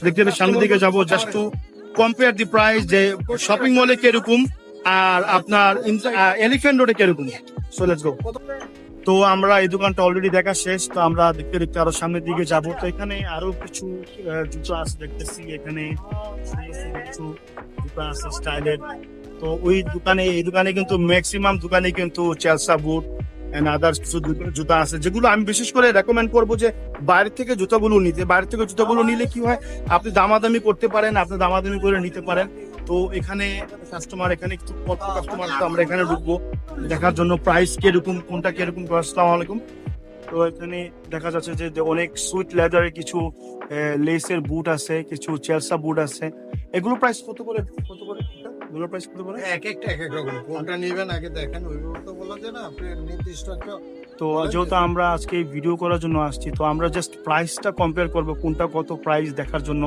দেখতে দেখতে সামনের দিকে যাবো just to compare thee price যে শপিং মলে কিরকম আর আপনার এলিফ্যান্ট রোডে কিরকম। So let's go. তো আমরা এই দোকানটা অলরেডি দেখা শেষ, তো আমরা দেখতে দেখতে আরো সামনের দিকে যাব। তো এখানে আরো কিছু জুতো আছে দেখতেছি, এখানে সুন্দর সুন্দর কিছু জুতো আছে স্টাইলের। তো ওই দোকানে এই দোকানে কিন্তু ম্যাক্সিমাম দোকানে কিন্তু চেলসা বুট এন্ড আদার্স কিছু জুতা আছে, যেগুলো আমি বিশেষ করে রেকমেন্ড করবো যে বাইরে থেকে জুতাগুলো নিতে। বাইরে থেকে জুতাগুলো নিলে কি হয়, আপনি দামাদামি করতে পারেন, আপনি দামাদামি করে নিতে পারেন। তো এখানে কাস্টমার, এখানে কিছু কত কাস্টমার, তো আমরা এখানে ঢুকবো দেখার জন্য প্রাইস কিরকম, কোনটা কিরকম। আসসালামু আলাইকুম। তো এখানে দেখা যাচ্ছে যে অনেক সুইট লেদারের কিছু লেসের বুট আছে, কিছু চেলসা বুট আছে। এগুলো প্রাইস কত করে, কত করে এগুলোর প্রাইস কত করে? এক একটা এক এক রকম, কোনটা নেবেন আগে দেখেন, ওইভাবে তো বলা যায় না। আপনি নির্দিষ্ট একটা তো যেহেতু আমরা আজকে ভিডিও করার জন্য আসছি, তো আমরা জাস্ট প্রাইসটা কম্পেয়ার করবো, কোনটা কত প্রাইস দেখার জন্য।